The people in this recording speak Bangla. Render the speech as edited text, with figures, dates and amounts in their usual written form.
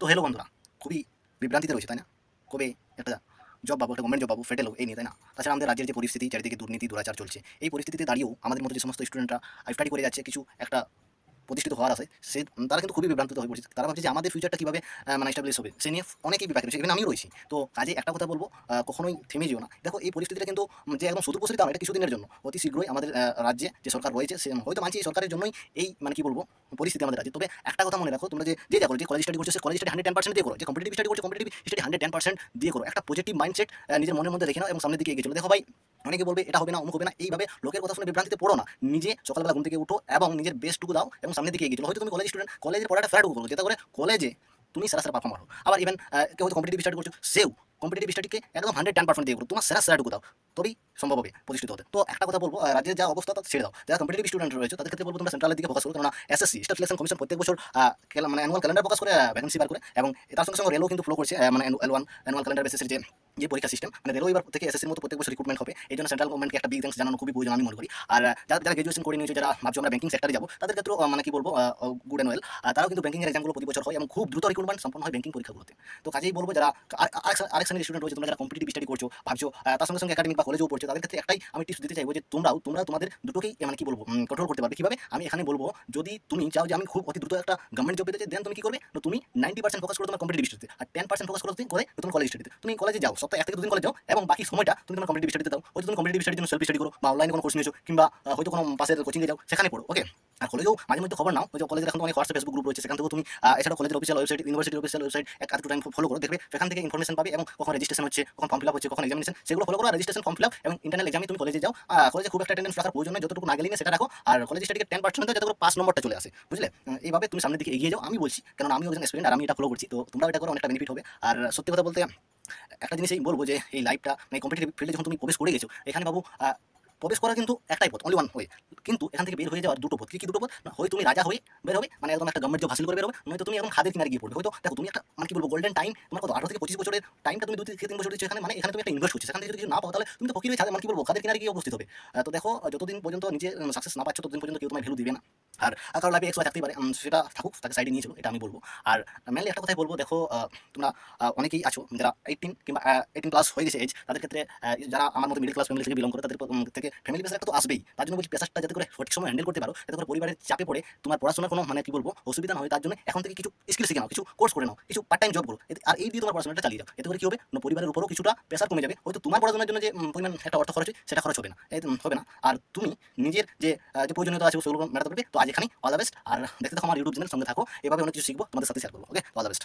তো হ্যালো বন্ধুরা, খুবই বিভ্রান্তিতে রয়েছে, তাই না? কবে একটা জব পাবো, একটা গভর্নমেন্ট জব পাবো, ফেটেল এই নিয়ে, তাই না? তাছাড়া আমাদের রাজ্যের যে পরিস্থিতি, চারিদিকে দুর্নীতি, দুরাচার চলছে। এই পরিস্থিতিতে দাঁড়িয়েও আমাদের মতো যে সমস্ত স্টুডেন্টরা স্টাডি করে যাচ্ছে, কিছু একটা প্রতিষ্ঠিত হওয়ার আছে, তারা কিন্তু খুবই বিভ্রান্ত হয়ে পড়েছে। তারা ভাবছে যে আমাদের ফিউচারটা কীভাবে মানে এস্টাবলিশ হবে, সে নিয়ে অনেকেই বিপাকে রয়েছে, এখানে আমিও রয়েছি। তো কাজে একটা কথা বলবো, কখনোই থেমে যেও না। দেখো এই পরিস্থিতিটা কিন্তু যে একদম সুদূরপ্রসারী তা নয়, এটা কিছুদিনের জন্য। অতি শীঘ্রই আমাদের রাজ্যে যে সরকার রয়েছে, সে হয়তো মানছি এই সরকারের জন্যই এই মানে কি বলবো পরিস্থিতি আমাদের রাজ্যে। তবে একটা কথা মনে রাখো, তোমরা যে যা করো, যে কলেজ স্টাডি করছো, সে কলেজ স্টাডি 110% দিয়ে করো। যে কম্পিটিটিভ স্টাডি করছো, কম্পিটিটিভ স্টাডি 110% দিয়ে করো। একটা পজিটিভ মাইন্ডসেট নিজের মনের মধ্যে রেখে নাও এবং সামনের দিকে এগিয়ে চলো। দেখো ভাই, অনেকে বলবে এটা হবে না, অমুক হবে না, এইভাবে লোকের কথা শুনে বিভ্রান্তিতে পড়ো না। নিজে সকালবেলা ঘুম থেকে উঠো এবং নিজের বেস্টটুকু দাও এবং সামনের দিকে এগিয়ে চলো। হয়তো তুমি কলেজ স্টুডেন্ট, কলেজের পড়াটা ফ্ল্যাটুকু করো, যাতে করে কলেজে তুমি সেরা পারফর্মার হো। আবার ইভেন কেউ হয়তো কম্পিটিটিভ স্টাডি করছো, সেও কম্পিটিটিভ স্টাডিকে একদম 110% দিয়ে করো, তোমার সেরাটুকু দাও, তবেই সম্ভব হবে প্রতিষ্ঠিত হতে। তো একটা কথা বলবো, রাজ্যের যা অবস্থা তা ছেড়ে দাও। যারা কম্পিটিটিভ স্টুডেন্ট রয়েছে তাদের ক্ষেত্রে বলবো তোমরা সেন্ট্রালের দিকে ফোকাস করো, কারণ এসএসসি স্টাফ সিলেকশন কমিশন প্রত্যেক বছর মানে অ্যানুয়াল ক্যালেন্ডার প্রকাশ করে, ভ্যাকেন্সি বার করে, এবং তার সঙ্গে সঙ্গে রেলও কিন্তু ফ্লো করছে, মানে L1 অ্যানুয়াল ক্যালেন্ডার বেসিসের যে যে পরীক্ষা সিস্টেম, মানে রেলও এবার থেকে এসএসসির মতো প্রত্যেক বছর রিক্রুটমেন্ট হবে। এই জন্য সেন্ট্রাল গভর্নমেন্টকে একটা বিগ থ্যাঙ্কস জানানো খুবই প্রয়োজন আমি মনে করি। আর যারা যারা গ্রাজুয়েশন করে নিয়েছে, যারা ভাবছো আমরা ব্যাংকিং সেক্টরে যাবো, তাদের ক্ষেত্রেও মানে কি বলবো গুড অ্যান্ড ওয়েল। তারাও কিন্তু ব্যাংকিং এর এক্সামগুলো প্রতি বছর হয় এবং খুব দ্রুত রিক্রুটমেন্ট সম্পন্ন হয় ব্যাংকিং পরীক্ষাগুলোতে। তো কাজেই বলবো যারা আরেক শ্রেণীর স্টুডেন্ট রয়েছে, তোমরা যারা কম্পিটিটিভ স্টাডি করছো ভাবছো, তার সঙ্গে সঙ্গে একাডেমিক বা কলেজেও পড়ছো, তাদের ক্ষেত্রে একটাই আমি টিপস দিতে চাইবো যে তোমরা তোমাদের দুটোকেই মানে কি বলবো কন্ট্রোল করতে পারবে। কিভাবে? আমি এখানে বলবো, যদি তুমি চাও যে আমি খুব অতি দ্রুত একটা গভর্নমেন্ট জব পেতে চাই, দেন তুমি কি করবে? তো তুমি 90% ফোকাস করো তোমার কম্পিটিটিভ স্টাডিতে, আর 10% ফোকাস করো করে তুমি কলেজ স্টাডিতে। তুমি কলেজে যাও, সপ্তাহে 1 থেকে 2 দিন কলেজ যাও এবং বাকি সময়টা তুমি তোমার কম্পিটিটিভ স্টাডিতে দাও। হয়তো তুমি কম্পিটিটিভ স্টাডির জন্য সেলফ স্টাডি করো বা অনলাইনে কোনো কোর্স নিয়েছো, কিংবা হয়তো কোনো পাশের কোচিংয়ে যাও, সেখানে পড়ো। ওকে? আর কলেজেও মাঝে মধ্যে খবর নাও, ওই যে কলেজের এখন তো অনেক হোয়াটসঅ্যাপ ফেসবুক গ্রুপ রয়েছে, সেখান থেকেও তুমি এছাড়া কলেজের অফিসিয়াল ওয়েবসাইট, ইউনিভার্সিটির অফিসিয়াল ওয়েবসাইট একটু টাইম ফলো করো, দেখবে সেখান থেকে ইনফরমেশন পাবে এবং কখন রেজিস্ট্রেশন হচ্ছে, কখন ফর্ম ফিল আপ হচ্ছে, কখন এক্সামিনেশন, সেগুলো ফলো করো। আর রেজিস্ট্রেশন, ফর্ম ফিল আপ এবং ইন্টারনাল এক্সামে তুমি কলেজে যাও। কলেজে খুব একটা অ্যাটেন্ডেন্স রাখার প্রয়োজন নেই, যতটুকু না গেলে সেটা রাখো। আর কলেজ স্টাডিকে 10% দাও, যাতে করে পাস নম্বরটা চলে আসে, বুঝলে? এইভাবে তুমি সামনের দিকে এগিয়ে যাও, আমি বলছি, কারণ আমি একজন স্টুডেন্ট আর আমি এটা ফলো করছি। তো তোমরাও এটা করো, অনেকটা বেনিফিট হবে। আর সত্যি কথা বলতে একটা জিনিসই বলবো, যে এই লাইফটা মানে কম্পিটিটিভ ফিল্ডে যখন তুমি প্রবেশ করে গেছো, এখানে বাবু প্রবেশ করা কিন্তু একটাই পথ, অনলি ওয়ান ওয়ে। কিন্তু এখান থেকে বের হয়ে যাওয়ার দুটো পথ। কি দুটো পথ? না, হয় তুমি রাজা হয়ে বের হবে, মানে একদম একটা গভর্নমেন্ট জব হাসিল করে বের হবে, নয়তো তুমি এখন খাদের কিনারে গিয়ে পড়বে। হয়তো দেখো, তুমি একটা মানে কি বলবো গোল্ডেন টাইম, তোমার কত 18 থেকে 25 বছরের টাইমটা তুমি 2 থেকে 3 বছর দিচ্ছ এখানে, মানে এখানে তুমি একটা ইনভেস্ট করছো। সেখান থেকে যদি কিছু না পাও, তাহলে তুমি তো ফকির হয়ে মানে কি বলবো খাদের কিনারে গিয়ে উপস্থিত হবে। তো দেখো, যতদিন পর্যন্ত নিজে সাকসেস না পাচ্ছ, ততদিন পর্যন্ত কেউ তোমার ভ্যালু দিবে না। আর কারো লাইফে এক্স ওয়াই থাকতেই পারে, সেটা থাকুক, তাকে সাইডে নিয়ে চলো, এটা আমি বলবো। আর মেনলি একটা কথাই বলবো, দেখো তোমরা অনেকেই আছো যারা 18 কিংবা 18 প্লাস হয়ে গেছে এজ, তাদের ক্ষেত্রে যারা আমার মতো মিডল ক্লাস ফ্যামিলি থেকে বিলং করে, তাদের থেকে ফ্যামিলি প্রেসার একটা তো আসবেই। তার জন্য বলছি প্রেসারটা যাতে করে সঠিক সময় হ্যান্ডেল করতে পারো, যাতে করে পরিবারের চাপে পড়ে তোমার পড়াশোনার কোনো মানে কি বলবো অসুবিধা না হয়, তার জন্য এখন থেকে কিছু স্কিল শিখে নাও, কিছু কোর্স করে নাও, কিছু পার্ট টাইম জব করো, আর এই দিয়ে তোমার পড়াশোনাটা চালিয়ে যাও। এতে করে কি হবে না, পরিবারের উপরও কিছুটা প্রেসার কমে যাবে। হয়তো তোমার পড়াশোনার জন্য যে পরিমাণ একটা অর্থ খরচ হয়, সেটা খরচ হবে না, হবে না। আর তুমি নিজের যে প্রয়োজনীয়তা আছে সেগুলো মেটাতে পারবে। তো আজ এখানেই অল দ্য বেস্ট। আর দেখতে থাকো আমার ইউটিউব চ্যানেল, সঙ্গে থাকো, এভাবে অনেক কিছু শিখবো, তোমাদের সাথে শেয়ার করবো। ওকে, অল দ্য বেস্ট।